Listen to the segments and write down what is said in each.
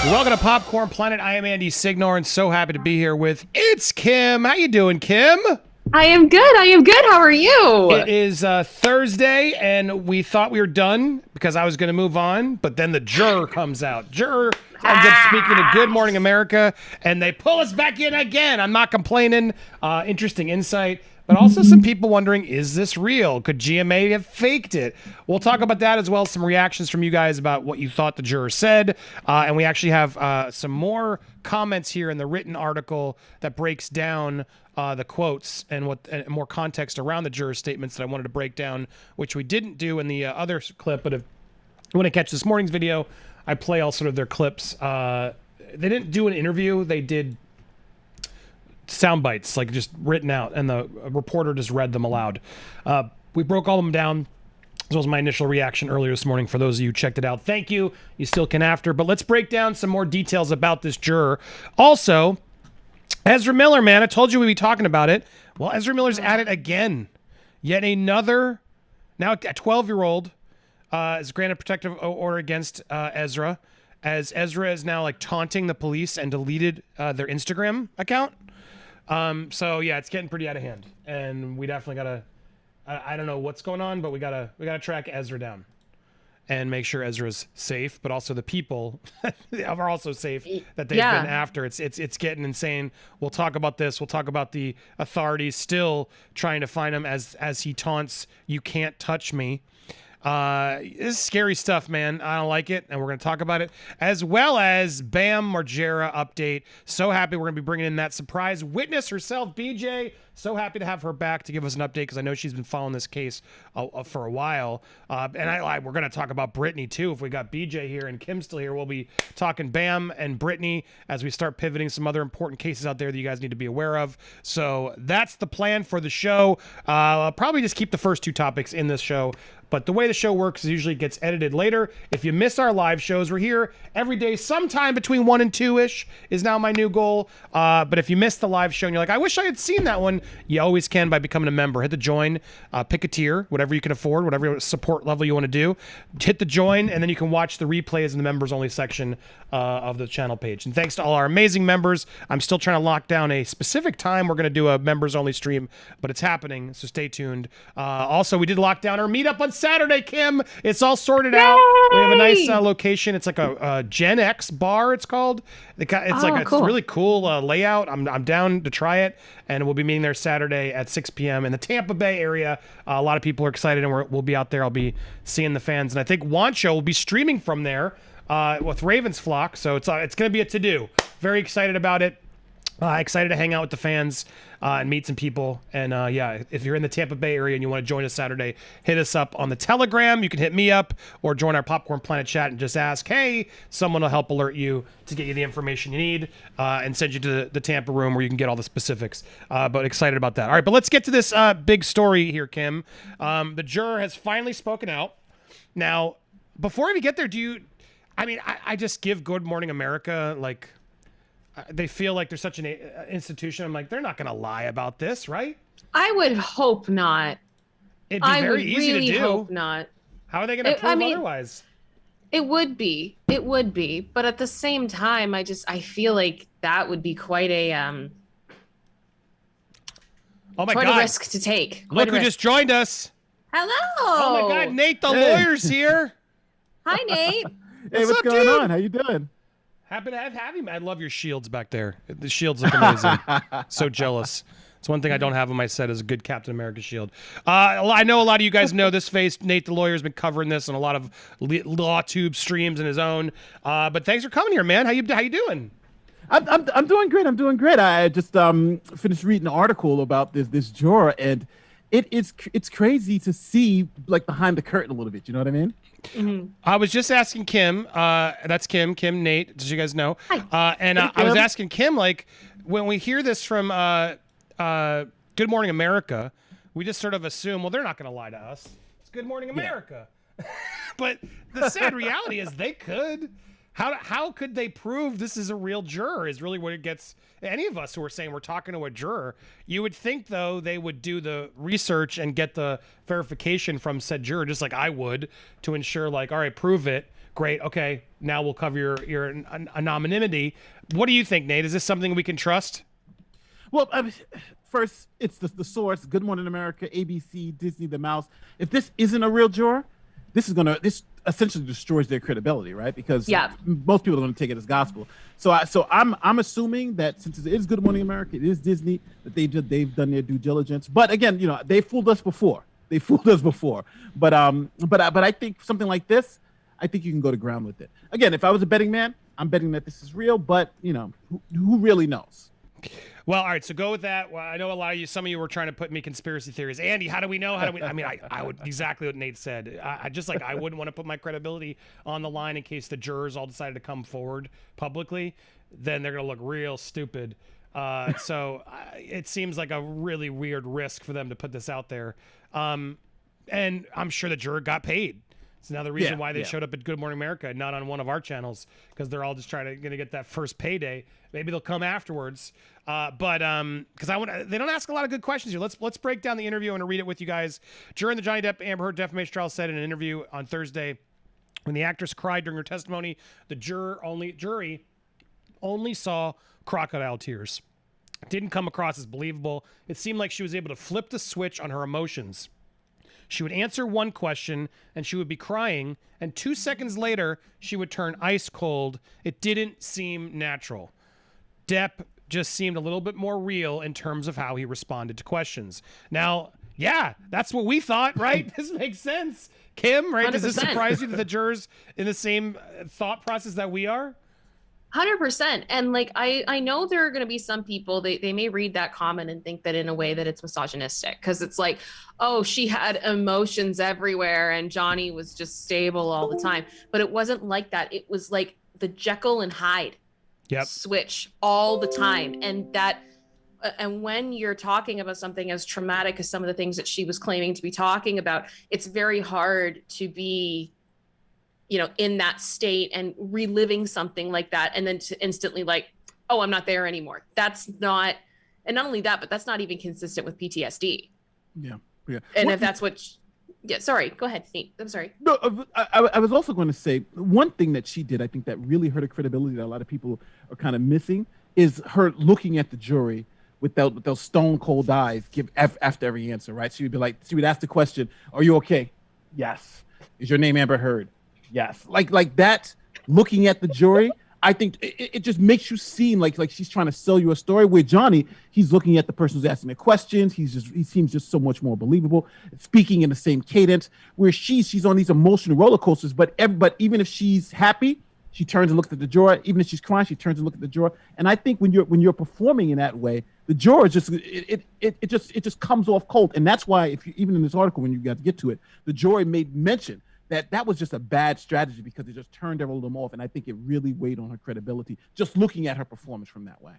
Welcome to Popcorn Planet. I am Andy Signore, and so happy to be here with It's Kim. How you doing, Kim? I am good. I am good. How are you? It is Thursday, and we thought we were done because I was going to move on, but then the Juror comes out. Juror ends up speaking to Good Morning America, and they pull us back in again. I'm not complaining. Interesting insight. But also some people wondering, is this real? Could GMA have faked it? We'll talk about that as well as some reactions from you guys about what you thought the juror said. And we actually have some more comments here in the written article that breaks down the quotes and more context around the juror statements that I wanted to break down, which we didn't do in the other clip. But if you want to catch this morning's video, I play all sort of their clips. They didn't do an interview. They did sound bites, like just written out, and the reporter just read them aloud. We broke all of them down, as well as my initial reaction earlier this morning. For those of you who checked it out, thank you. You still can after, but let's break down some more details about this juror. Also, Ezra Miller, man, I told you we'd be talking about it. Well, Ezra Miller's at it again. Yet another, now a 12-year-old is granted protective order against Ezra, as Ezra is now like taunting the police and deleted their Instagram account. So yeah, it's getting pretty out of hand, and we definitely gotta, I don't know what's going on, but we gotta track Ezra down and make sure Ezra's safe, but also the people are also safe that they've been after. It's getting insane. We'll talk about this. We'll talk about the authorities still trying to find him as he taunts, "You can't touch me." This is scary stuff, man. I don't like it, and we're going to talk about it, as well as Bam Margera update. So happy we're going to be bringing in that surprise witness herself, BJ. So happy to have her back to give us an update, because I know she's been following this case for a while. And we're going to talk about Britney, too. If we got BJ here and Kim still here, we'll be talking Bam and Britney as we start pivoting some other important cases out there that you guys need to be aware of. So that's the plan for the show. I'll probably just keep the first two topics in this show. But the way the show works is usually it gets edited later. If you miss our live shows, we're here every day, sometime between 1 and 2-ish is now my new goal. But if you missed the live show and you're like, I wish I had seen that one, you always can by becoming a member. Hit the join, pick a tier, whatever you can afford, whatever support level you want to do. Hit the join, and then you can watch the replays in the members only section of the channel page. And thanks to all our amazing members. I'm still trying to lock down a specific time. We're going to do a members only stream, but it's happening, so stay tuned. Also, we did lock down our meetup on Saturday, Kim. It's all sorted out. We have a nice location. It's like a Gen X bar, it's called. It's cool. Really cool layout. I'm down to try it, and we'll be meeting there Saturday at 6 p.m. in the Tampa Bay area. A lot of people are excited, and we'll be out there. I'll be seeing the fans, and I think Wancho will be streaming from there with Ravens Flock, so it's going to be a to-do. Very excited about it. Excited to hang out with the fans and meet some people. And yeah, if you're in the Tampa Bay area and you want to join us Saturday, hit us up on the Telegram. You can hit me up or join our Popcorn Planet chat and just ask, hey, someone will help alert you to get you the information you need and send you to the Tampa room where you can get all the specifics. But excited about that. All right, but let's get to this big story here, Kim. The juror has finally spoken out. Now, before we get there, I just give Good Morning America, like, they feel like they're such an institution. I'm like, they're not going to lie about this, right? I would hope not. It'd be very easy to do. Hope not. How are they going to prove otherwise? It would be. It would be. But at the same time, I feel like that would be quite a oh my quite God. a risk to take. Look who just joined us. Hello. Oh my God, Nate the lawyer's here. Hi, Nate. Hey, what's going dude? on? How you doing? Happy to have you. I love your shields back there. The shields look amazing. So jealous. It's one thing I don't have on my set is a good Captain America shield. I know a lot of you guys know this face. Nate the lawyer has been covering this on a lot of LawTube streams in his own. But thanks for coming here, man. How you doing? I'm doing great. I'm doing great. I just finished reading an article about this juror, and it's crazy to see like behind the curtain a little bit. You know what I mean? Mm-hmm. I was just asking Kim. That's Kim, Nate, as you guys know. Hi. And I was asking Kim, like, when we hear this from Good Morning America, we just sort of assume, well, they're not going to lie to us. It's Good Morning America. But the sad reality is they could. How could they prove this is a real juror is really what it gets any of us who are saying we're talking to a juror. You would think, though, they would do the research and get the verification from said juror, just like I would, to ensure, like, all right, prove it. Great. Okay, now we'll cover your anonymity. What do you think, Nate? Is this something we can trust? Well, first, it's the source, Good Morning America, ABC, Disney, The Mouse. If this isn't a real juror, this essentially destroys their credibility, right? Because most people are going to take it as gospel. So I'm assuming that since it is Good Morning America, it is Disney, that they've done their due diligence. But again, they fooled us before. But I think something like this, I think you can go to ground with it. Again, if I was a betting man, I'm betting that this is real. But who really knows? Well, all right, so go with that. Well, I know some of you were trying to put me conspiracy theories. Andy, how do we know? I mean, I would exactly what Nate said. I wouldn't want to put my credibility on the line in case the jurors all decided to come forward publicly. Then they're going to look real stupid. So it seems like a really weird risk for them to put this out there. And I'm sure the juror got paid. It's another reason why they showed up at Good Morning America, not on one of our channels, because they're all just going to get that first payday. Maybe they'll come afterwards, because they don't ask a lot of good questions here. Let's break down the interview. I'm going to read it with you guys. During the Johnny Depp Amber Heard defamation trial, said in an interview on Thursday, when the actress cried during her testimony, the jury only saw crocodile tears. It didn't come across as believable. It seemed like she was able to flip the switch on her emotions. She would answer one question, and she would be crying, and 2 seconds later, she would turn ice cold. It didn't seem natural. Depp just seemed a little bit more real in terms of how he responded to questions. Now, that's what we thought, right? This makes sense. Kim, right? 100%. Does this surprise you that the jurors in the same thought process that we are? 100%. And like, I know there are going to be some people, they may read that comment and think that in a way that it's misogynistic, because it's like, oh, she had emotions everywhere and Johnny was just stable all the time. But it wasn't like that. It was like the Jekyll and Hyde switch all the time. And and when you're talking about something as traumatic as some of the things that she was claiming to be talking about, it's very hard to be in that state and reliving something like that, and then to instantly like, oh, I'm not there anymore. That's not, and not only that, but that's not even consistent with PTSD. Yeah. And if that's what, sorry, go ahead, Nate. I'm sorry. No, I was also going to say one thing that she did, I think that really hurt her credibility that a lot of people are kind of missing, is her looking at the jury with those stone cold eyes after every answer, right? She would ask the question, are you okay? Yes. Is your name Amber Heard? Yes, like that. Looking at the jury, I think it just makes you seem like she's trying to sell you a story. Where Johnny, he's looking at the person who's asking the questions. He seems just so much more believable, speaking in the same cadence. Where she's on these emotional roller coasters. But even if she's happy, she turns and looks at the juror. Even if she's crying, she turns and looks at the juror. And I think when you're performing in that way, the juror just comes off cold. And that's why even in this article, when you guys get to it, the jury made mention that was just a bad strategy because it just turned them off. And I think it really weighed on her credibility, just looking at her performance from that way.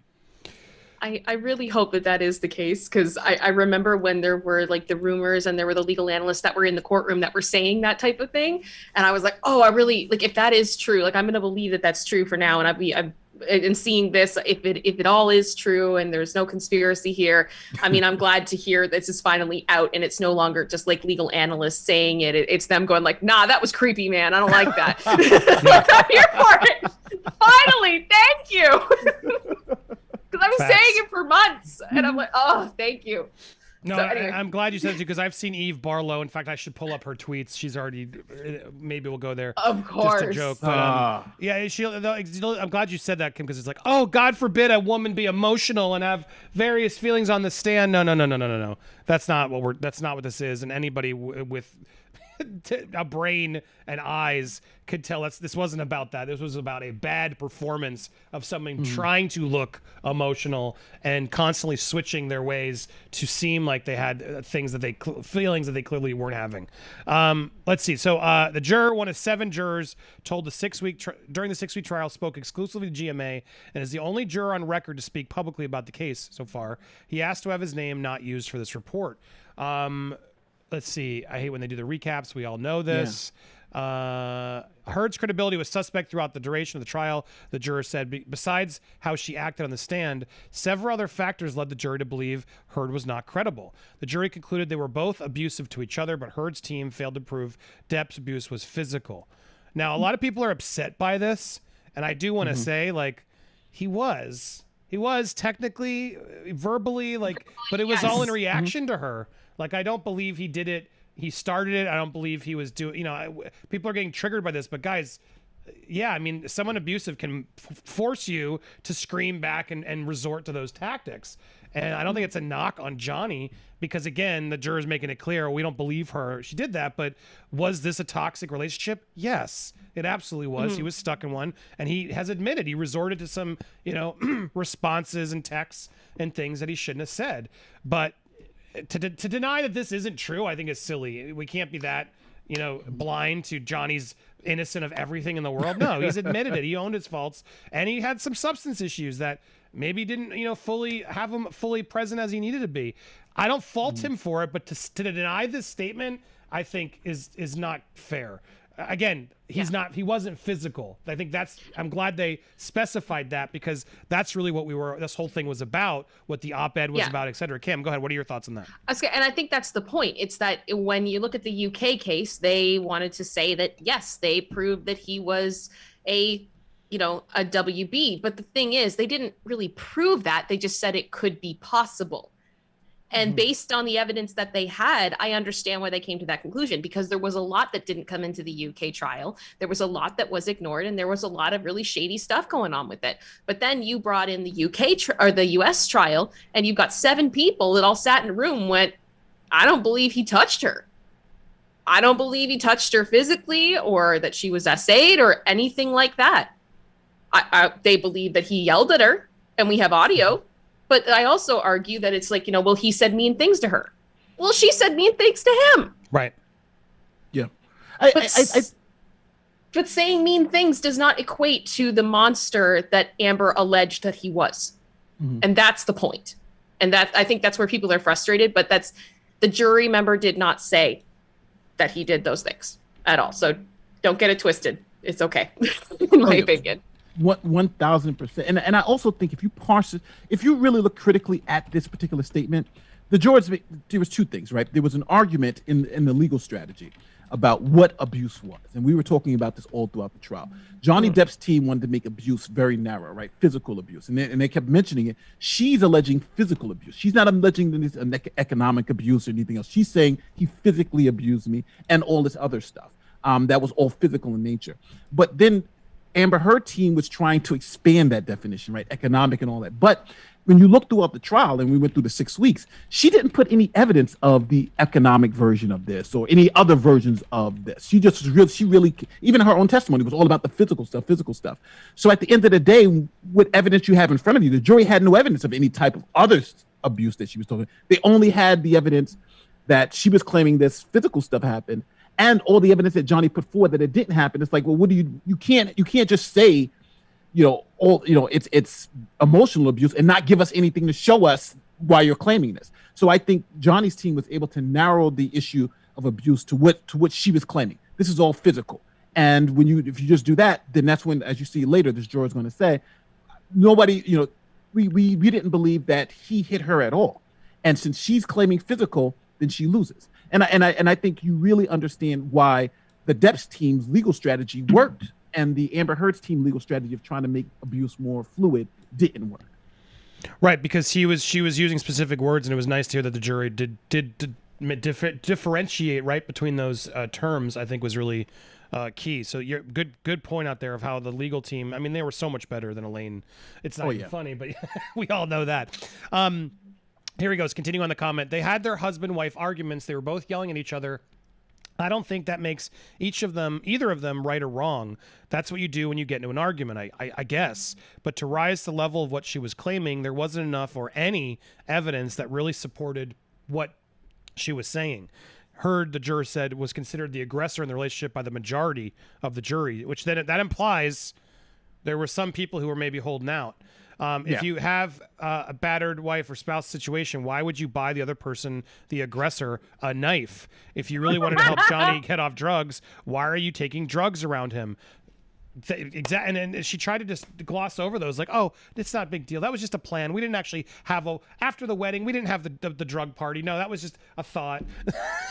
I really hope that is the case, because I remember when there were like the rumors and there were the legal analysts that were in the courtroom that were saying that type of thing. And I was like, oh, I really, like, if that is true, like, I'm going to believe that that's true for now. And and seeing this, if it all is true and there's no conspiracy here, I mean, I'm glad to hear this is finally out and it's no longer just like legal analysts saying it. It's them going like, nah, that was creepy, man. I don't like that. Like, I'm here for it. Finally, thank you. Because I was saying it for months and I'm like, oh, thank you. No, so anyway. I'm glad you said it too, because I've seen Eve Barlow. In fact, I should pull up her tweets. She's already, maybe we'll go there. Of course. Just a joke. But, I'm glad you said that, Kim, because it's like, oh, God forbid a woman be emotional and have various feelings on the stand. No. That's not what this is. And anybody with a brain and eyes could tell us this wasn't about that. This was about a bad performance of someone trying to look emotional and constantly switching their ways to seem like they had feelings that they clearly weren't having. Let's see. So the juror, one of 7 jurors, told during the 6-week trial, spoke exclusively to GMA and is the only juror on record to speak publicly about the case so far. He asked to have his name not used for this report. Let's see. I hate when they do the recaps. We all know this. Heard's credibility was suspect throughout the duration of the trial, the juror said. Besides how she acted on the stand, several other factors led the jury to believe Heard was not credible. The jury concluded they were both abusive to each other, but Heard's team failed to prove Depp's abuse was physical. Now, a lot of people are upset by this, and I do want to say, like, he was technically, verbally, like, but it was all in reaction to her. Like, I don't believe he did it. He started it. I don't believe he was doing, people are getting triggered by this, but guys, yeah, I mean, someone abusive can force you to scream back and resort to those tactics. And I don't think it's a knock on Johnny because, again, the juror's making it clear we don't believe her. She did that, but was this a toxic relationship? Yes, it absolutely was. He was stuck in one, and he has admitted he resorted to some, responses and texts and things that he shouldn't have said. But to deny that this isn't true, I think is silly. We can't be that, blind to Johnny's innocent of everything in the world. No, he's admitted it. He owned his faults, and he had some substance issues that maybe didn't, fully have him fully present as he needed to be. I don't fault him for it, but to deny this statement, I think is not fair. Again, he wasn't physical. I think I'm glad they specified that because that's really what this whole thing was about, what the op-ed was about, et cetera. Kim, go ahead. What are your thoughts on that? And I think that's the point. It's that when you look at the UK case, they wanted to say that, yes, they proved that he was a WB. But the thing is, they didn't really prove that. They just said it could be possible. And based on the evidence that they had, I understand why they came to that conclusion, because there was a lot that didn't come into the UK trial. There was a lot that was ignored, and there was a lot of really shady stuff going on with it. But then you brought in the or the US trial, and you've got 7 people that all sat in a room and went, I don't believe he touched her. I don't believe he touched her physically or that she was essayed or anything like that. They believe that he yelled at her, and we have audio. But I also argue that it's like, well, he said mean things to her. Well, she said mean things to him. Right. Yeah. But saying mean things does not equate to the monster that Amber alleged that he was. And that's the point. And I think that's where people are frustrated. But the jury member did not say that he did those things at all. So don't get it twisted. It's okay, in my opinion. 1,000%. And I also think if you parse it, if you really look critically at this particular statement, there was 2 things, right? There was an argument in the legal strategy about what abuse was. And we were talking about this all throughout the trial. Johnny Depp's team wanted to make abuse very narrow, right? Physical abuse. And they kept mentioning it. She's alleging physical abuse. She's not alleging an economic abuse or anything else. She's saying he physically abused me and all this other stuff. That was all physical in nature. But then Amber, her team was trying to expand that definition, right? Economic and all that. But when you look throughout the trial, and we went through the 6 weeks, she didn't put any evidence of the economic version of this or any other versions of this. She really, even her own testimony was all about the physical stuff. So at the end of the day, what evidence you have in front of you, the jury had no evidence of any type of other abuse that she was talking. They only had the evidence that she was claiming this physical stuff happened, and all the evidence that Johnny put forward that it didn't happen. It's like, well, what do you can't just say, it's emotional abuse and not give us anything to show us why you're claiming this. So I think Johnny's team was able to narrow the issue of abuse to what she was claiming. This is all physical. And if you just do that, then that's when, as you see later, this juror is going to say, nobody, we didn't believe that he hit her at all. And since she's claiming physical, then she loses. And I think you really understand why the Depp's team's legal strategy worked and the Amber Heard's team legal strategy of trying to make abuse more fluid didn't work. Right, because she was using specific words, and it was nice to hear that the jury did differentiate right between those terms. I think was really key. So you're good point out there of how the legal team. I mean, they were so much better than Elaine. It's not even funny, but we all know that. Here he goes. Continuing on the comment. They had their husband-wife arguments. They were both yelling at each other. I don't think that makes either of them right or wrong. That's what you do when you get into an argument, I guess. But to rise to the level of what she was claiming, there wasn't enough or any evidence that really supported what she was saying. Heard, the juror said, was considered the aggressor in the relationship by the majority of the jury, which then that implies there were some people who were maybe holding out. If you have a battered wife or spouse situation, why would you buy the other person, the aggressor, a knife? If you really wanted to help Johnny get off drugs, why are you taking drugs around him? Exactly, and she tried to just gloss over those, like, oh, it's not a big deal. That was just a plan. We didn't actually have after the wedding. We didn't have the drug party. No, that was just a thought.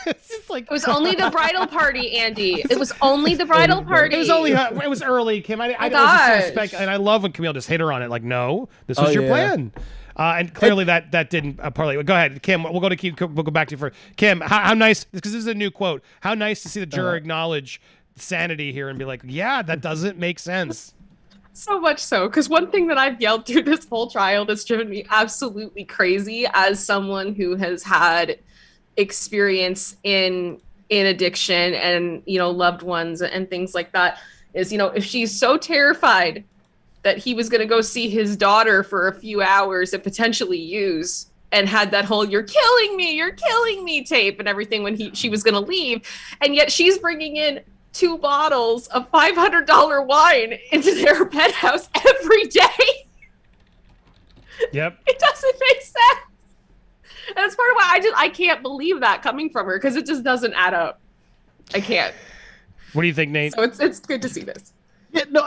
It's just like It was only the bridal party, Andy. It was only the bridal party. it was only it was early, Kim. I was just suspect, and I love when Camille just hit her on it. Like, no, this was your plan. And clearly that didn't parlay. Go ahead, Kim. We'll go to Kim. We'll go back to you for Kim. How nice, because this is a new quote. How nice to see the juror acknowledge sanity here and be like, yeah, that doesn't make sense. So much so, because one thing that I've yelled through this whole trial that's driven me absolutely crazy as someone who has had experience in addiction and, you know, loved ones and things like that is, you know, if she's so terrified that he was going to go see his daughter for a few hours and potentially use, and had that whole you're killing me tape and everything when she was going to leave, and yet she's bringing in 2 bottles of $500 wine into their penthouse every day. Yep. It doesn't make sense. And that's part of why I can't believe that coming from her, because it just doesn't add up. I can't. What do you think, Nate? So it's good to see this. Yeah, no,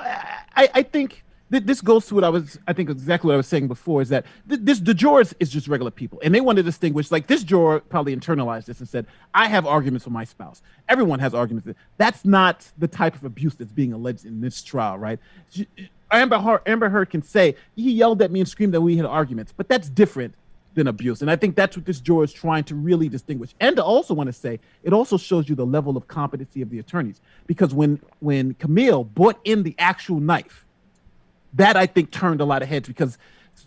I think this goes to what I think exactly what I was saying before, is that the jurors is just regular people, and they want to distinguish. Like, this juror probably internalized this and said, I have arguments with my spouse. Everyone has arguments. That's not the type of abuse that's being alleged in this trial, right? Amber Heard can say, he yelled at me and screamed that we had arguments, but that's different than abuse. And I think that's what this juror is trying to really distinguish. And I also want to say, it also shows you the level of competency of the attorneys, because when Camille brought in the actual knife, that I think turned a lot of heads, because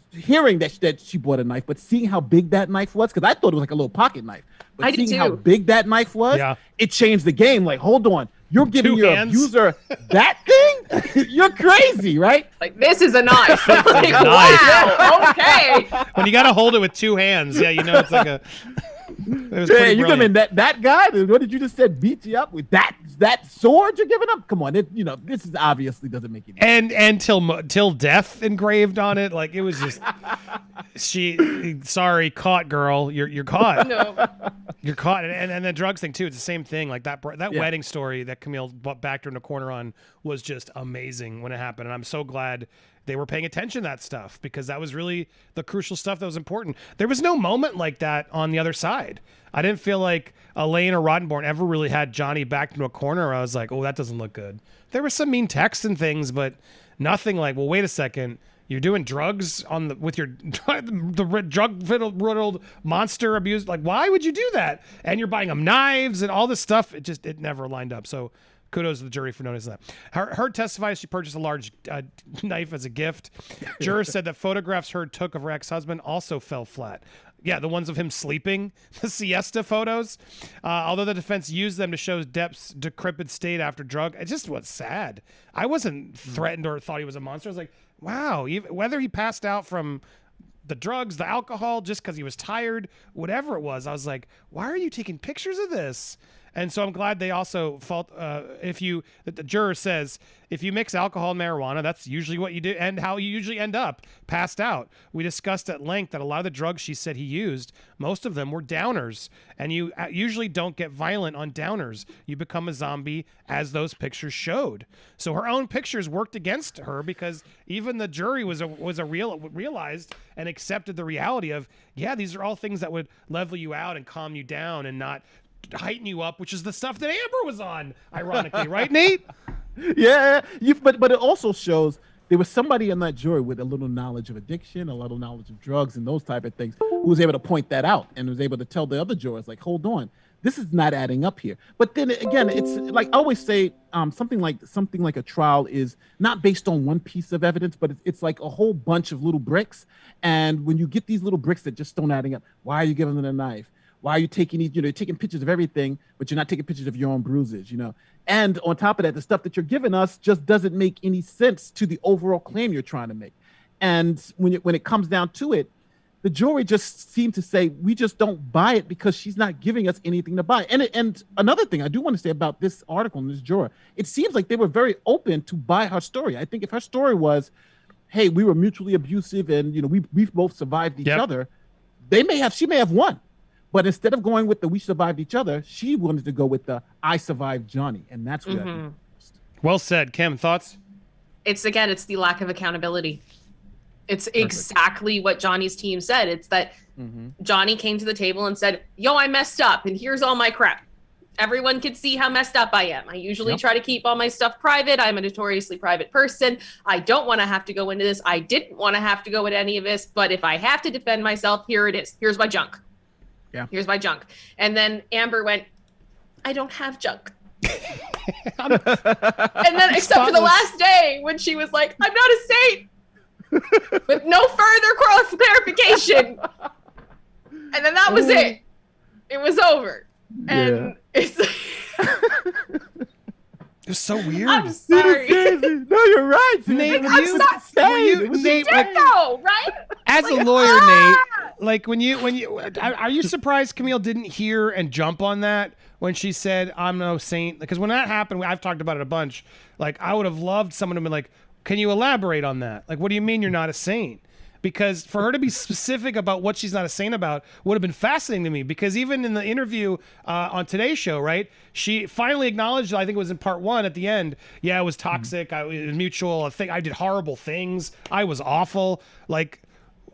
hearing that she bought a knife, but seeing how big that knife was, because I thought it was like a little pocket knife, but seeing how big that knife was, it changed the game. Like, hold on, you're giving your abuser that thing? You're crazy, right? Like, this is a knife. Like, wow, okay. When you got to hold it with 2 hands, yeah, you know, it's like a... Yeah, you come in that guy. What did you just said? Beat you up with that sword you're giving up? Come on, this is obviously doesn't make any sense. And till death engraved on it. Like, it was just sorry, caught, girl. You're caught. No. You're caught. And the drugs thing too. It's the same thing. Like that wedding story that Camille backed her in a corner on was just amazing when it happened. And I'm so glad they were paying attention to that stuff, because that was really the crucial stuff that was important. There was no moment like that on the other side. I didn't feel like Elaine or Rottenborn ever really had Johnny backed into a corner where I was like, oh, that doesn't look good. There were some mean texts and things, but nothing like, well, wait a second. You're doing drugs with your the drug-riddled monster abuse. Like, why would you do that? And you're buying them knives and all this stuff. It never lined up. So kudos to the jury for noticing that. Heard testifies she purchased a large knife as a gift. Jurors said that photographs Heard took of her ex-husband also fell flat. Yeah, the ones of him sleeping, the siesta photos. Although the defense used them to show Depp's decrepit state after drug, it just was sad. I wasn't threatened or thought he was a monster. I was like, wow, whether he passed out from the drugs, the alcohol, just because he was tired, whatever it was, I was like, why are you taking pictures of this? And so I'm glad they also the juror says, if you mix alcohol and marijuana, that's usually what you do and how you usually end up passed out. We discussed at length that a lot of the drugs she said he used, most of them were downers, and you usually don't get violent on downers. You become a zombie, as those pictures showed. So her own pictures worked against her, because even the jury realized and accepted the reality of, yeah, these are all things that would level you out and calm you down and not heighten you up, which is the stuff that Amber was on, ironically, right, Nate? Yeah, but it also shows there was somebody in that jury with a little knowledge of addiction, a little knowledge of drugs and those type of things, who was able to point that out and was able to tell the other jurors, like, hold on, this is not adding up here. But then again, it's like I always say, something like a trial is not based on one piece of evidence, but it's like a whole bunch of little bricks. And when you get these little bricks that just don't adding up, why are you giving them a knife? Why are you taking these, you're taking pictures of everything, but you're not taking pictures of your own bruises, And on top of that, the stuff that you're giving us just doesn't make any sense to the overall claim you're trying to make. And when it comes down to it, the jury just seemed to say, we just don't buy it because she's not giving us anything to buy. And another thing I do want to say about this article and this juror, it seems like they were very open to buy her story. I think if her story was, hey, we were mutually abusive, and we've both survived each Yep. other, she may have won. But instead of going with the we survived each other, she wanted to go with the I survived Johnny, and that's what I think. Well said. Kim, thoughts? It's the lack of accountability. It's exactly what Johnny's team said. It's that Johnny came to the table and said, yo, I messed up and here's all my crap. Everyone can see how messed up I am. I usually try to keep all my stuff private. I'm a notoriously private person. I don't want to have to go into this. I didn't want to have to go into any of this, but if I have to defend myself, here it is. Here's my junk. Yeah. Here's my junk. And then Amber went, I don't have junk. And then except for the last day when she was like, I'm not a saint. With no further clarification. And then that was it. It was over. And it's It was so weird. I'm sorry. No, you're right. Nate, I'm not saying Nate, though, right? as a lawyer, Nate, like when you are you surprised Camille didn't hear and jump on that when she said I'm no saint? Because when that happened, I've talked about it a bunch. Like I would have loved someone to be like, can you elaborate on that? Like, what do you mean you're not a saint? Because for her to be specific about what she's not a saint about would have been fascinating to me. Because even in the interview on Today's Show, right, she finally acknowledged, I think it was in part 1 at the end, yeah, it was toxic, it was mutual, I did horrible things, I was awful. Like,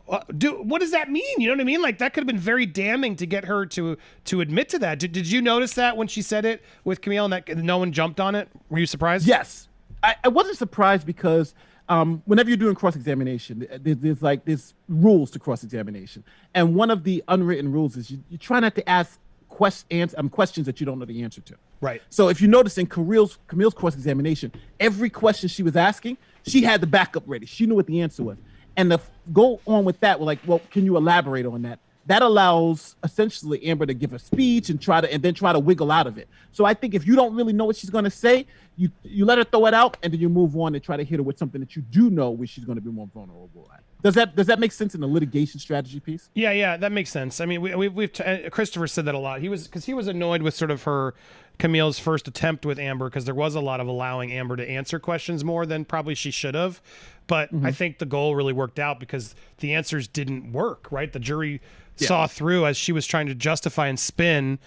what does that mean? You know what I mean? Like, that could have been very damning to get her to admit to that. Did you notice that when she said it with Camille and that no one jumped on it? Were you surprised? Yes. I wasn't surprised because whenever you're doing cross-examination, there's rules to cross-examination. And one of the unwritten rules is you try not to ask questions that you don't know the answer to. Right. So if you notice in Camille's cross-examination, every question she was asking, she had the backup ready. She knew what the answer was. And to go on with that, we're like, well, can you elaborate on that? That allows essentially Amber to give a speech and then try to wiggle out of it. So I think if you don't really know what she's going to say, you let her throw it out and then you move on and try to hit her with something that you do know which she's going to be more vulnerable at. Does that make sense in the litigation strategy piece? Yeah, that makes sense. I mean, we've Christopher said that a lot. He was annoyed with sort of Camille's first attempt with Amber because there was a lot of allowing Amber to answer questions more than probably she should have. But I think the goal really worked out because the answers didn't work, right? The jury saw through as she was trying to justify and spin.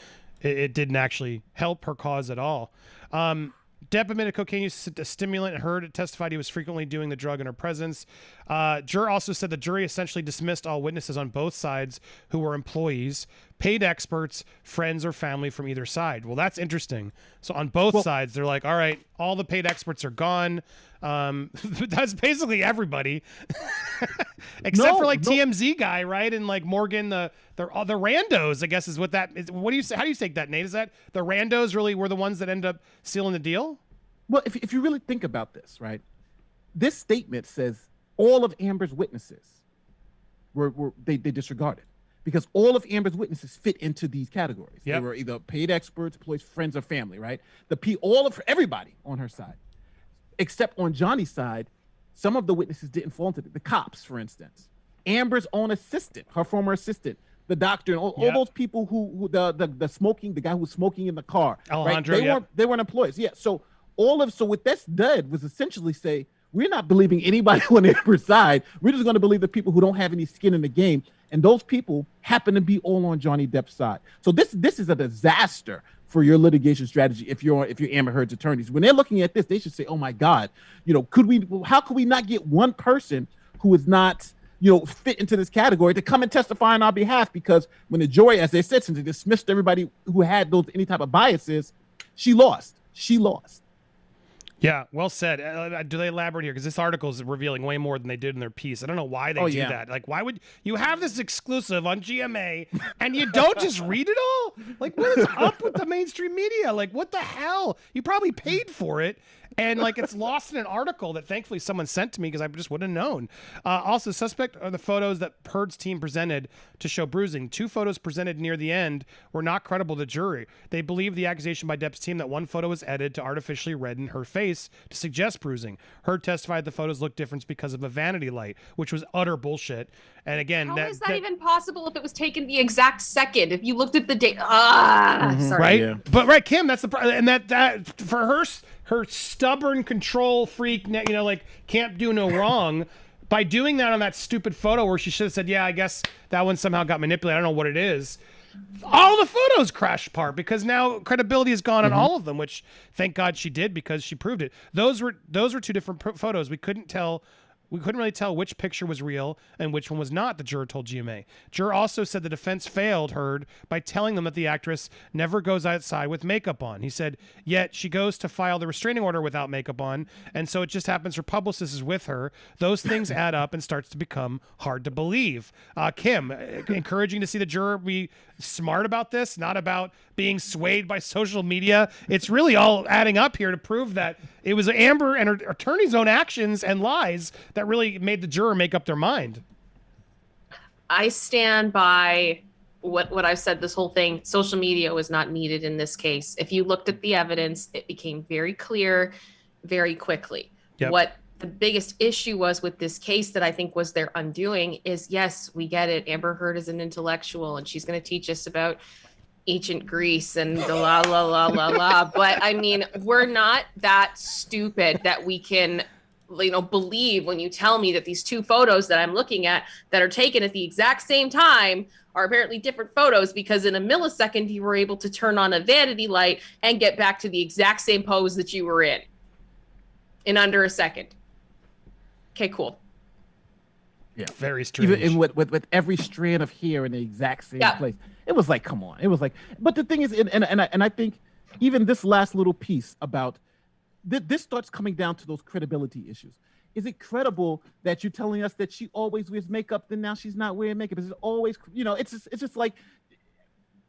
It didn't actually help her cause at all. Depp admitted cocaine use a stimulant and Heard testified he was frequently doing the drug in her presence. Juror also said the jury essentially dismissed all witnesses on both sides who were employees, paid experts, friends, or family from either side. Well, that's interesting. So on both sides, they're like, all right, all the paid experts are gone. That's basically everybody. Except for TMZ guy, right? And like Morgan, the randos, I guess is what that is. What do you say? How do you take that, Nate? Is that the randos really were the ones that ended up sealing the deal? Well, if you really think about this, right? This statement says all of Amber's witnesses they disregarded because all of Amber's witnesses fit into these categories. Yep. They were either paid experts, employees, friends, or family, right? All of everybody on her side. Except on Johnny's side, some of the witnesses didn't fall into the cops, for instance. Amber's own assistant, her former assistant, the doctor, and all those people who the smoking, the guy who was smoking in the car. Alejandro, right? They weren't employees. Yeah. So what this did was essentially say, we're not believing anybody on Amber's side. We're just going to believe the people who don't have any skin in the game. And those people happen to be all on Johnny Depp's side. So this is a disaster for your litigation strategy if you're Amber Heard's attorneys. When they're looking at this, they should say, oh my God, how could we not get one person who is not, fit into this category to come and testify on our behalf? Because when the jury, as they said, since they dismissed everybody who had any type of biases, she lost. Yeah, well said. Do they elaborate here? Because this article is revealing way more than they did in their piece. I don't know why they do that. Like, why would you have this exclusive on GMA and you don't just read it all? Like, what is up with the mainstream media? Like, what the hell? You probably paid for it. And like it's lost in an article that thankfully someone sent to me because I just wouldn't have known. Also, suspect are the photos that Heard's team presented to show bruising. 2 photos presented near the end were not credible to jury. They believe the accusation by Depp's team that one photo was edited to artificially redden her face to suggest bruising. Heard testified the photos looked different because of a vanity light, which was utter bullshit. And again, how is that even possible if it was taken the exact second? If you looked at the date, sorry. Right? Yeah. But right, Kim, that's the problem. And that for her stubborn control freak, like can't do no wrong, by doing that on that stupid photo where she should have said, yeah, I guess that one somehow got manipulated. I don't know what it is. All the photos crashed apart because now credibility is gone on all of them, which thank God she did because she proved it. Those were two different photos. We couldn't really tell which picture was real and which one was not, the juror told GMA. Juror also said the defense failed Heard by telling them that the actress never goes outside with makeup on. He said, yet she goes to file the restraining order without makeup on, and so it just happens her publicist is with her. Those things add up and starts to become hard to believe. Kim, encouraging to see the juror be smart about this, not about being swayed by social media. It's really all adding up here to prove that it was Amber and her attorney's own actions and lies that really made the juror make up their mind. I stand by what I've said this whole thing. Social media was not needed in this case. If you looked at the evidence, it became very clear very quickly. Yep. What the biggest issue was with this case that I think was their undoing is, yes, we get it. Amber Heard is an intellectual and she's going to teach us about ancient Greece and the la la la la la. But I mean, we're not that stupid that we can, believe when you tell me that these two photos that I'm looking at that are taken at the exact same time are apparently different photos, because in a millisecond you were able to turn on a vanity light and get back to the exact same pose that you were in under a second. Okay, cool. Yeah, very strange. Even with every strand of hair in the exact same place, it was like, come on. It was like, but the thing is, and I think even this last little piece about this starts coming down to those credibility issues. Is it credible that you're telling us that she always wears makeup, then now she's not wearing makeup? Is it always, it's just like,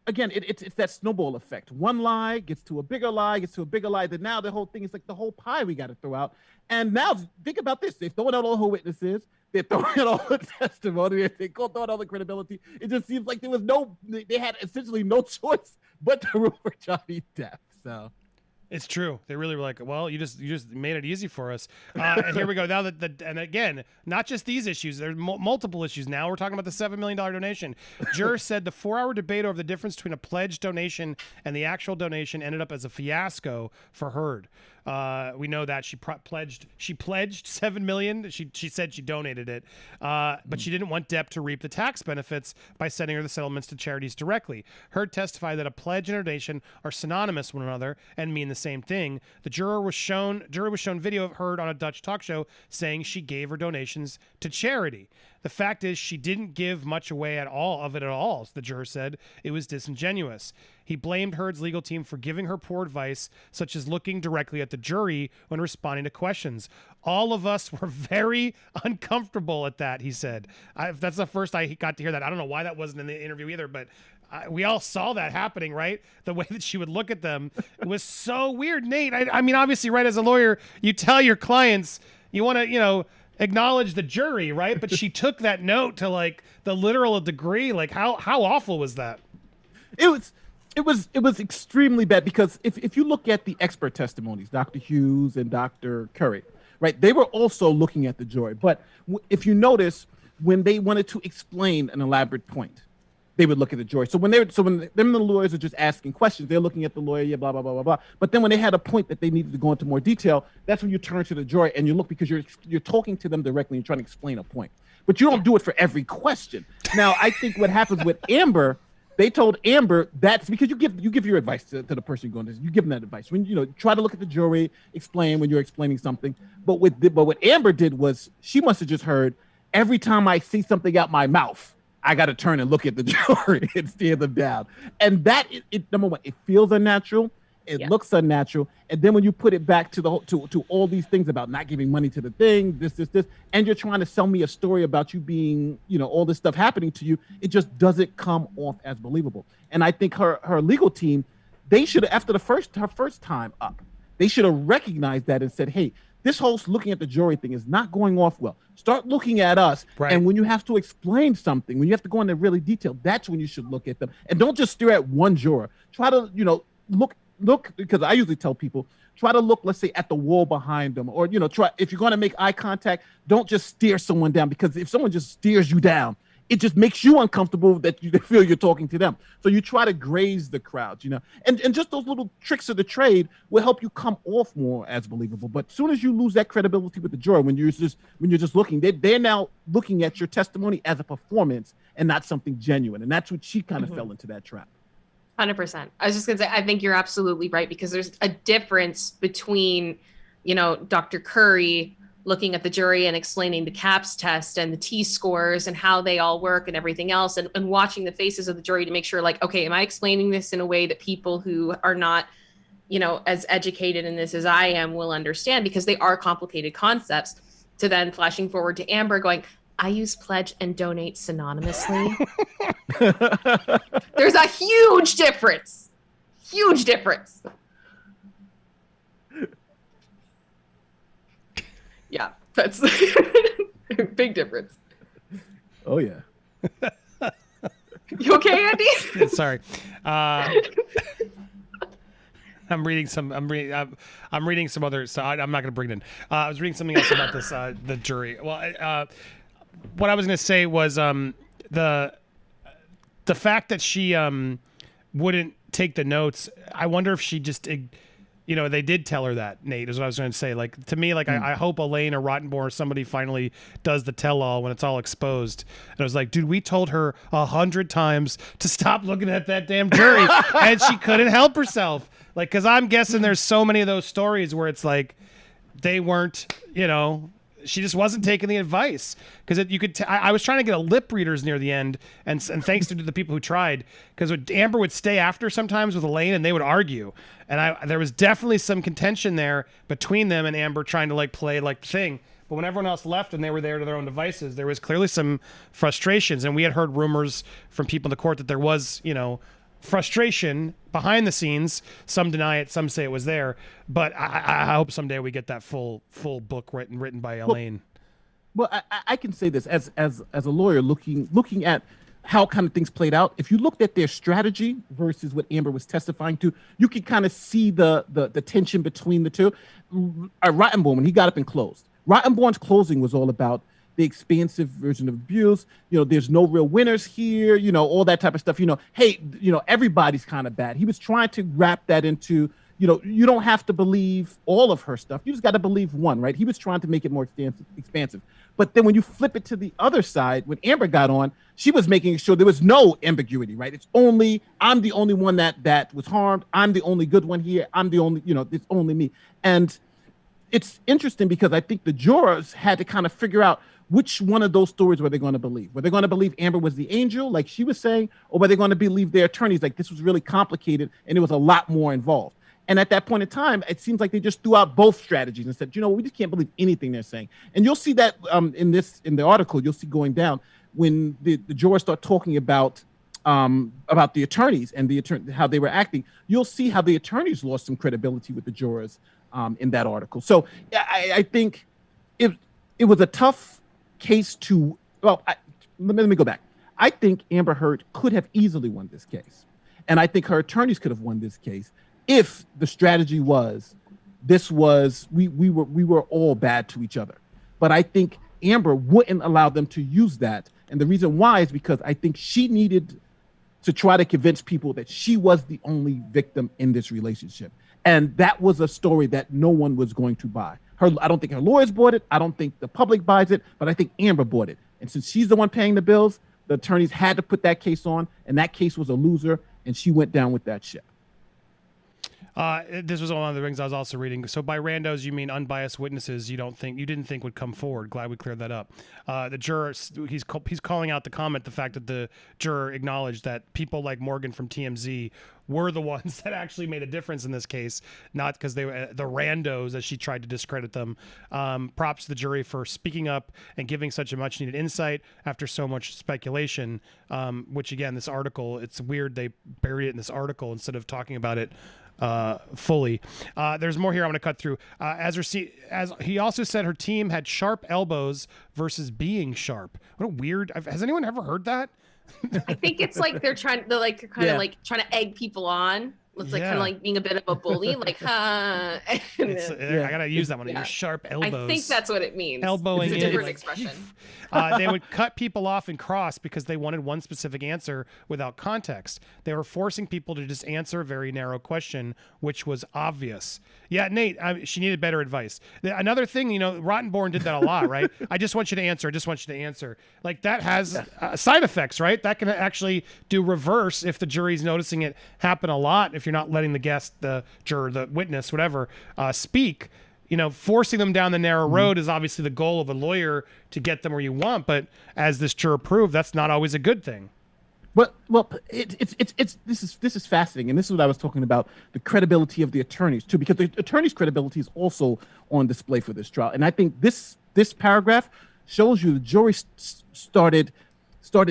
again, it's that snowball effect. One lie gets to a bigger lie, then now the whole thing is like the whole pie we got to throw out. And now think about this. They're throwing out all her witnesses. They're throwing out all the testimony. They're throwing out all the credibility. It just seems like they had essentially no choice but to root for Johnny Depp. So. It's true. They really were like, well, you just made it easy for us. And here we go. Now and again, not just these issues. There's multiple issues now. We're talking about the $7 million donation. Juror said the 4-hour debate over the difference between a pledged donation and the actual donation ended up as a fiasco for Heard. We know that she pledged $7 million. She said she donated it, but she didn't want Depp to reap the tax benefits by sending her the settlements to charities directly. Heard testified that a pledge and a donation are synonymous with one another and mean the same thing. The juror was shown video of Heard on a Dutch talk show saying she gave her donations to charity. The fact is, she didn't give much away at all, the juror said. It was disingenuous. He blamed Heard's legal team for giving her poor advice, such as looking directly at the jury when responding to questions. All of us were very uncomfortable at that, he said. That's the first I got to hear that. I don't know why that wasn't in the interview either, but we all saw that happening, right? The way that she would look at them. It was so weird, Nate. I mean, obviously, right, as a lawyer, you tell your clients, you want to, acknowledge the jury, right? But she took that note to like the literal degree. Like how awful was that? It was extremely bad, because if you look at the expert testimonies, Dr. Hughes and Dr. Curry, right, they were also looking at the jury. But if you notice, when they wanted to explain an elaborate point, they would look at the jury. So when the lawyers are just asking questions, they're looking at the lawyer, yeah, blah, blah, blah, blah, blah. But then when they had a point that they needed to go into more detail, that's when you turn to the jury and you look, because you're talking to them directly and you're trying to explain a point. But you don't do it for every question. Now, I think what happens with Amber, they told Amber that's because you give your advice to the person you're going to. You give them that advice. When try to look at the jury, explain when you're explaining something. But what Amber did was, she must have just heard, every time I see something out my mouth, I got to turn and look at the jury and stare them down. And that, number one, it feels unnatural. It looks unnatural. And then when you put it back to all these things about not giving money to the thing, this, and you're trying to sell me a story about you being, all this stuff happening to you, it just doesn't come off as believable. And I think her legal team, they should have, after her first time up, they should have recognized that and said, hey, this whole looking at the jury thing is not going off well. Start looking at us. Right. And when you have to explain something, when you have to go into really detail, that's when you should look at them. And don't just stare at one juror. Try to, look, because I usually tell people, try to look, let's say, at the wall behind them. Or, try, if you're going to make eye contact, don't just stare someone down, because if someone just stares you down, it just makes you uncomfortable that you feel you're talking to them. So you try to graze the crowd, and just those little tricks of the trade will help you come off more as believable. But as soon as you lose that credibility with the juror, when you're just looking, they're now looking at your testimony as a performance and not something genuine. And that's what she kind of fell into that trap. 100%. I was just gonna say, I think you're absolutely right, because there's a difference between, Dr. Curry looking at the jury and explaining the CAPS test and the T-scores and how they all work and everything else, and watching the faces of the jury to make sure, like, okay, am I explaining this in a way that people who are not, as educated in this as I am will understand, because they are complicated concepts, to then flashing forward to Amber going, I use pledge and donate synonymously. There's a huge difference. Huge difference. Yeah, that's big difference. Oh yeah. You okay, Andy? Sorry. I'm reading some other. So I'm not going to bring it in. I was reading something else about this the jury. Well, what I was going to say was the fact that she wouldn't take the notes. I wonder if she just. They did tell her that, Nate, is what I was going to say. Like, to me, like, I hope Elaine or Rottenborn or somebody finally does the tell-all when it's all exposed. And I was like, dude, we told her 100 times to stop looking at that damn jury, and she couldn't help herself. Like, because I'm guessing there's so many of those stories where it's like they weren't, she just wasn't taking the advice. Because you could, I was trying to get a lip readers near the end, and thanks to the people who tried, because Amber would stay after sometimes with Elaine, and they would argue, and there was definitely some contention there between them and Amber trying to like play like the thing. But when everyone else left and they were there to their own devices, there was clearly some frustrations, and we had heard rumors from people in the court that there was, frustration behind the scenes. Some deny it, some say it was there, but I hope someday we get that full book written by Elaine. Well, I can say this as a lawyer looking at how kind of things played out. If you looked at their strategy versus what Amber was testifying to, you could kind of see the tension between the two. Rottenborn, when he got up and closed, Rottenborn's closing was all about the expansive version of abuse. There's no real winners here, all that type of stuff. Hey, everybody's kind of bad. He was trying to wrap that into, you don't have to believe all of her stuff. You just got to believe one, right? He was trying to make it more expansive. But then when you flip it to the other side, when Amber got on, she was making sure there was no ambiguity, right? It's only, I'm the only one that was harmed. I'm the only good one here. I'm the only, it's only me. And it's interesting because I think the jurors had to kind of figure out which one of those stories were they going to believe. Were they going to believe Amber was the angel, like she was saying, or were they going to believe their attorneys, like this was really complicated and there was a lot more involved? And at that point in time, it seems like they just threw out both strategies and said, we just can't believe anything they're saying. And you'll see that in the article, you'll see going down when the jurors start talking about the attorneys and how they were acting. You'll see how the attorneys lost some credibility with the jurors in that article. So I think it was a tough case to. Well, let me go back. I think Amber Heard could have easily won this case, and I think her attorneys could have won this case if the strategy was we were all bad to each other. But I think Amber wouldn't allow them to use that, and the reason why is because I think she needed to try to convince people that she was the only victim in this relationship, and that was a story that no one was going to buy. I don't think her lawyers bought it. I don't think the public buys it, but I think Amber bought it. And since she's the one paying the bills, the attorneys had to put that case on, and that case was a loser, and she went down with that ship. This was one of the things I was also reading. So by randos, you mean unbiased witnesses you didn't think would come forward. Glad we cleared that up. The juror, he's calling out the fact that the juror acknowledged that people like Morgan from TMZ were the ones that actually made a difference in this case, not because they were the randos as she tried to discredit them. Props to the jury for speaking up and giving such a much needed insight after so much speculation, which again, this article, it's weird they buried it in this article instead of talking about it fully. There's more here I'm going to cut through. As he also said, her team had sharp elbows versus being sharp. What a weird. Has anyone ever heard that? I think it's like they're kind of trying to egg people on. It's like kind of like being a bit of a bully, like, huh? I gotta use that one. Your sharp elbows. I think that's what it means. Elbowing it's a different in, expression. They would cut people off and cross because they wanted one specific answer without context. They were forcing people to just answer a very narrow question, which was obvious. Yeah, Nate, she needed better advice. Another thing, Rottenborn did that a lot, right? I just want you to answer. I just want you to answer. Like that has side effects, right? That can actually do reverse if the jury's noticing it happen a lot. If you're not letting the guest, the juror, the witness, whatever, speak, forcing them down the narrow road is obviously the goal of a lawyer to get them where you want. But as this juror proved, that's not always a good thing. Well, this is fascinating, and this is what I was talking about, the credibility of the attorneys too, because the attorneys' credibility is also on display for this trial. And I think this paragraph shows you the jury started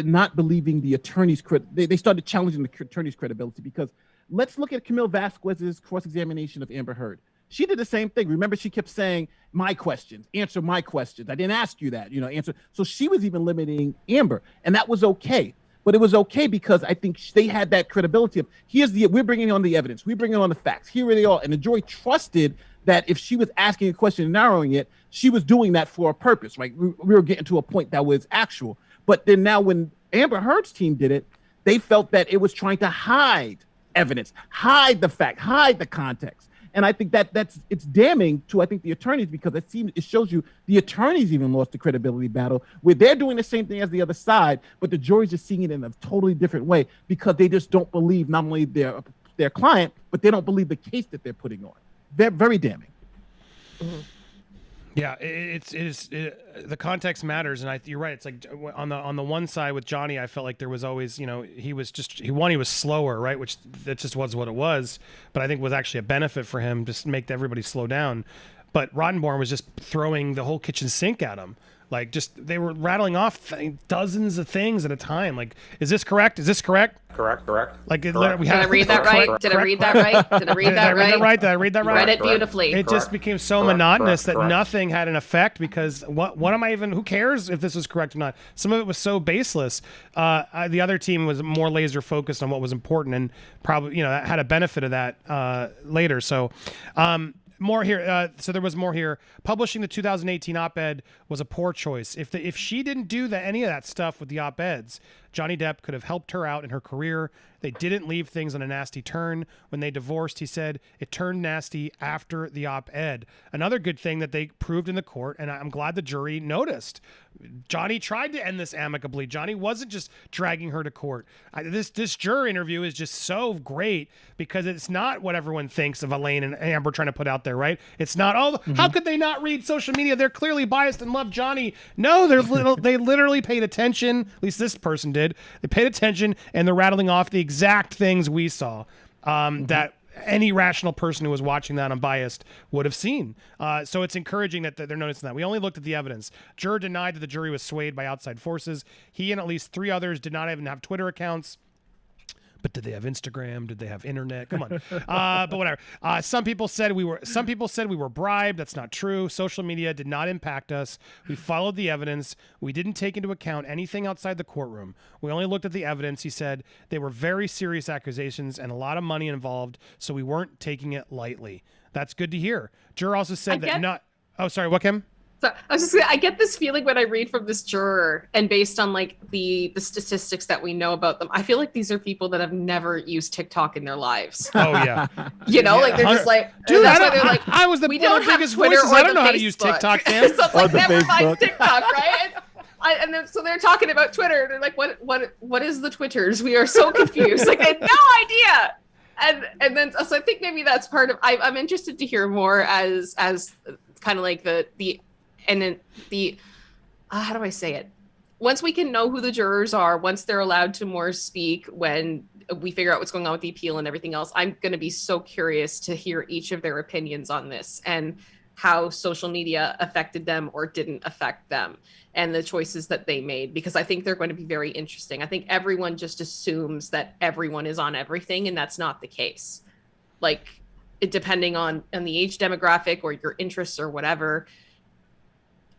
not believing the attorneys' they started challenging the attorneys' credibility, because let's look at Camille Vasquez's cross-examination of Amber Heard. She did the same thing. Remember, she kept saying, my questions, answer my questions. I didn't ask you that, answer. So she was even limiting Amber, and that was okay. But it was okay because I think they had that credibility of, we're bringing on the evidence. We're bringing on the facts. Here they are. And the jury trusted that if she was asking a question and narrowing it, she was doing that for a purpose, right? We were getting to a point that was actual. But then now when Amber Heard's team did it, they felt that it was trying to hide evidence, hide the fact, hide the context. And I think it's damning to, I think, the attorneys, because it shows you the attorneys even lost the credibility battle, where they're doing the same thing as the other side, but the jury's just seeing it in a totally different way because they just don't believe not only their client, but they don't believe the case that they're putting on. They're very damning. Mm-hmm. Yeah, the context matters, and you're right. It's like on the one side with Johnny, I felt like there was always, he was slower, right? Which that just was what it was, but I think was actually a benefit for him, just make everybody slow down. But Rottenborn was just throwing the whole kitchen sink at him. Like, just they were rattling off dozens of things at a time. Like, is this correct? Is this correct? Correct. Like, did I read that right? Did I read that right? Did I read that right? Did I read that right? Read it beautifully. It just became so monotonous that nothing had an effect, because what am I even? Who cares if this was correct or not? Some of it was so baseless. The other team was more laser focused on what was important, and probably had a benefit of that later. So. More here. So there was more here. Publishing the 2018 op-ed was a poor choice. If she didn't do any of that stuff with the op-eds, Johnny Depp could have helped her out in her career. They didn't leave things on a nasty turn. When they divorced, he said, it turned nasty after the op-ed. Another good thing that they proved in the court, and I'm glad the jury noticed. Johnny tried to end this amicably. Johnny wasn't just dragging her to court. This juror interview is just so great because it's not what everyone thinks of Elaine and Amber trying to put out there, right? It's not, how could they not read social media? They're clearly biased and love Johnny. No, they literally paid attention. At least this person did. They paid attention, and they're rattling off the exact things we saw that any rational person who was watching that unbiased would have seen. So it's encouraging that they're noticing that. We only looked at the evidence. Juror denied that the jury was swayed by outside forces. He and at least 3 others did not even have Twitter accounts. But did they have Instagram? Did they have internet? Come on. But whatever. Some people said we were bribed. That's not true. Social media did not impact us. We followed the evidence. We didn't take into account anything outside the courtroom. We only looked at the evidence. He said they were very serious accusations and a lot of money involved, so we weren't taking it lightly. That's good to hear. Juror also said Oh, sorry. What, Kim? So I was just saying, I get this feeling when I read from this juror, and based on like the statistics that we know about them, I feel like these are people that have never used TikTok in their lives. Oh yeah, like they're just like, dude. That's why they're like, I was the biggest Twitter voices. I don't know how to use TikTok, Kim. So it's like never mind TikTok, right? And then so they're talking about Twitter. They're like, what is the Twitters? We are so confused. Like, I had no idea. And then so I think maybe that's part of. I'm interested to hear more as kind of like the how do I say it? Once we can know who the jurors are, once they're allowed to more speak, when we figure out what's going on with the appeal and everything else, I'm going to be so curious to hear each of their opinions on this and how social media affected them or didn't affect them and the choices that they made, because I think they're going to be very interesting. I think everyone just assumes that everyone is on everything, and that's not the case. Like, depending on the age demographic or your interests or whatever,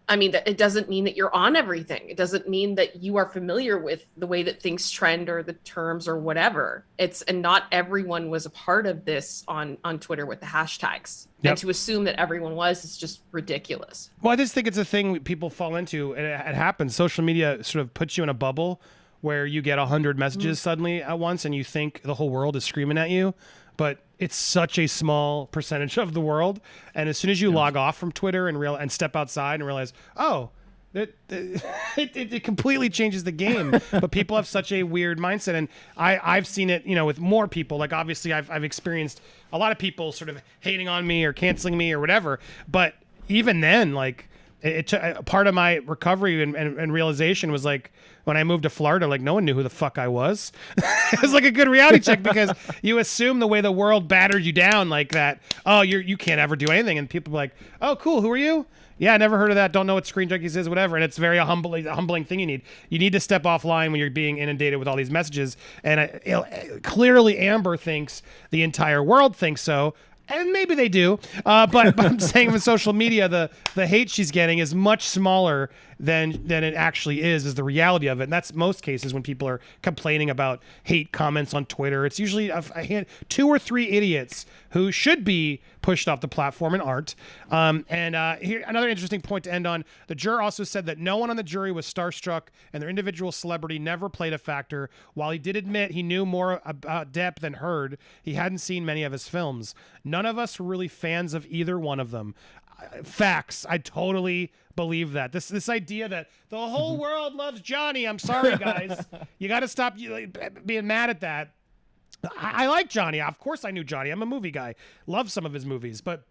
I mean, that it doesn't mean that you're on everything. It doesn't mean that you are familiar with the way that things trend or the terms or whatever. And not everyone was a part of this on Twitter with the hashtags. Yep. And to assume that everyone was is just ridiculous. Well, I just think it's a thing people fall into, and it happens. Social media sort of puts you in a bubble where you get 100 messages suddenly at once, and you think the whole world is screaming at you. But it's such a small percentage of the world, and as soon as you log off from Twitter and step outside and realize, oh, it completely changes the game. But people have such a weird mindset, and I've seen it, with more people. Like, obviously, I've experienced a lot of people sort of hating on me or canceling me or whatever. But even then, like, part of my recovery and realization was like when I moved to Florida, like no one knew who the fuck I was. It was like a good reality check because you assume the way the world battered you down like that. Oh, you can't ever do anything, and people are like, oh, cool, who are you? Yeah, I never heard of that. Don't know what ScreenJunkies is, whatever. And it's very humbling thing you need. You need to step offline when you're being inundated with all these messages. And clearly, Amber thinks the entire world thinks so. And maybe they do, but I'm saying with social media, the hate she's getting is much smaller than it actually is the reality of it. And that's most cases when people are complaining about hate comments on Twitter. It's usually two or three idiots who should be pushed off the platform and aren't. Here, another interesting point to end on. The juror also said that no one on the jury was starstruck and their individual celebrity never played a factor. While he did admit he knew more about Depp than Heard, he hadn't seen many of his films. None of us were really fans of either one of them. Facts. I totally believe that. This idea that the whole world loves Johnny. I'm sorry, guys. You got to stop being mad at that. I like Johnny. Of course I knew Johnny. I'm a movie guy. Love some of his movies. But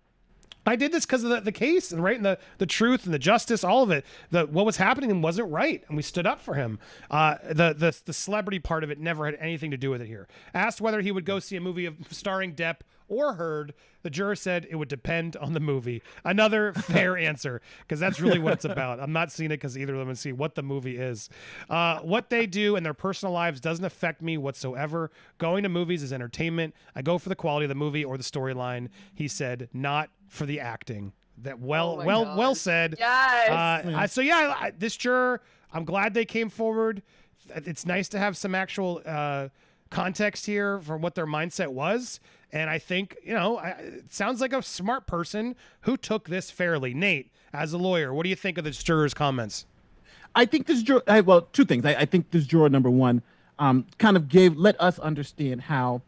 I did this because of the case and right, and the truth and the justice, all of it. What was happening wasn't right, and we stood up for him. The celebrity part of it never had anything to do with it here. Asked whether he would go see a movie starring Depp or Heard, the juror said it would depend on the movie. Another fair answer, because that's really what it's about. I'm not seeing it because either of them would see what the movie is. What they do in their personal lives doesn't affect me whatsoever. Going to movies is entertainment. I go for the quality of the movie or the storyline, he said, not for the acting. That well said. Yes. This juror, I'm glad they came forward. It's nice to have some actual context here for what their mindset was. And I think, it sounds like a smart person who took this fairly. Nate, as a lawyer, what do you think of this juror's comments? I think this juror, two things. I think this juror, number one, kind of let us understand how,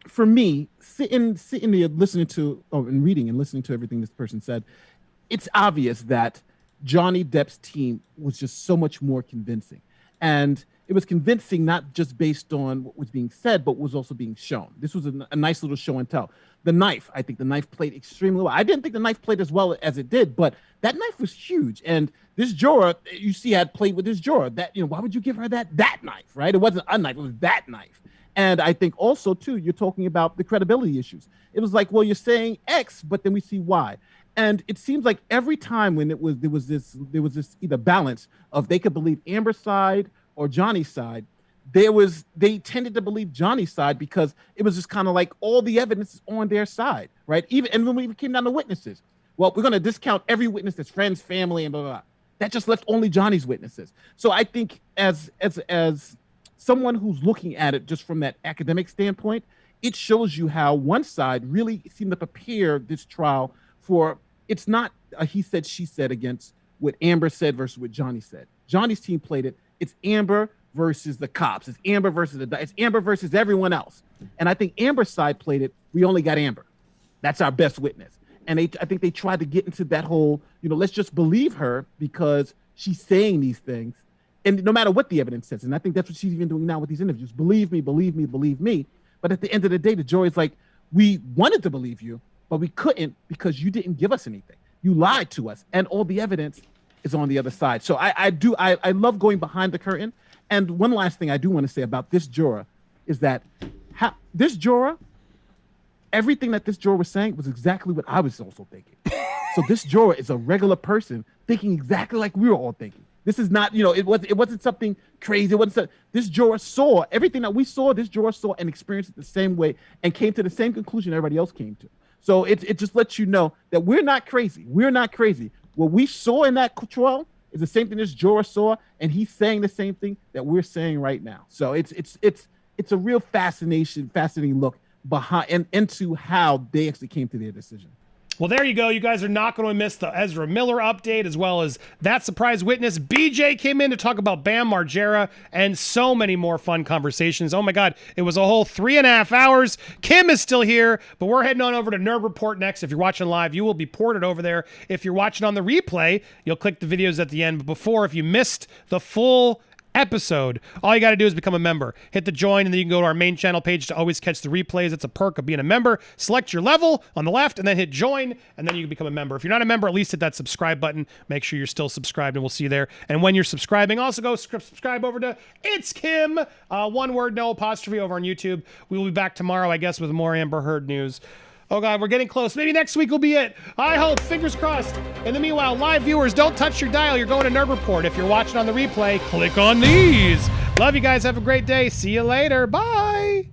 for me, sitting there listening to, and reading and listening to everything this person said, it's obvious that Johnny Depp's team was just so much more convincing. And it was convincing not just based on what was being said, but was also being shown. This was a nice little show and tell. The knife, I think the knife played extremely well. I didn't think the knife played as well as it did, but that knife was huge. And this juror, you see, had played with this juror. That, why would you give her that knife, right? It wasn't a knife, it was that knife. And I think also, too, you're talking about the credibility issues. It was like, well, you're saying X, but then we see Y. And it seems like every time when there was this either balance of they could believe Amber's side or Johnny's side, they tended to believe Johnny's side because it was just kind of like all the evidence is on their side, right? And when we came down to witnesses, well, we're going to discount every witness that's friends, family, and blah, blah, blah. That just left only Johnny's witnesses. So I think as someone who's looking at it just from that academic standpoint, it shows you how one side really seemed to prepare this trial for, it's not a he said, she said against what Amber said versus what Johnny said. Johnny's team played it. It's Amber versus the cops. It's Amber versus it's Amber versus everyone else. And I think Amber's side played it. We only got Amber. That's our best witness. And I think they tried to get into that whole, let's just believe her because she's saying these things. And no matter what the evidence says. And I think that's what she's even doing now with these interviews. Believe me, believe me, believe me. But at the end of the day, the jury's like, we wanted to believe you, but we couldn't because you didn't give us anything. You lied to us. And all the evidence is on the other side. So I love going behind the curtain. And one last thing I do want to say about this juror is that this juror, everything that this juror was saying was exactly what I was also thinking. So this juror is a regular person thinking exactly like we were all thinking. This is not, it wasn't something crazy. This juror saw everything that we saw. This juror saw and experienced it the same way and came to the same conclusion everybody else came to. So it just lets you know that we're not crazy. We're not crazy. what we saw in that trial is the same thing this juror saw, and he's saying the same thing that we're saying right now. So it's a real fascinating look behind and into how they actually came to their decision. Well, there you go. You guys are not going to miss the Ezra Miller update, as well as that surprise witness. BJ came in to talk about Bam Margera and so many more fun conversations. Oh my God, it was a whole 3.5 hours. Kim is still here, but we're heading on over to Nerd Report next. If you're watching live, you will be ported over there. If you're watching on the replay, you'll click the videos at the end. But before, if you missed the full episode, all you got to do is become a member. Hit the join, and then you can go to our main channel page to always catch the replays. It's a perk of being a member. Select your level on the left and then hit join, and then you can become a member. If you're not a member, at least hit that subscribe button. Make sure you're still subscribed, and we'll see you there. And when you're subscribing, also go subscribe over to It's Kim, one word, no apostrophe, over on YouTube. We will be back tomorrow, I guess, with more Amber Heard news. Oh God, we're getting close. Maybe next week will be it. I hope, fingers crossed. In the meanwhile, live viewers, don't touch your dial. You're going to Nerd Report. If you're watching on the replay, click on these. Love you guys. Have a great day. See you later. Bye.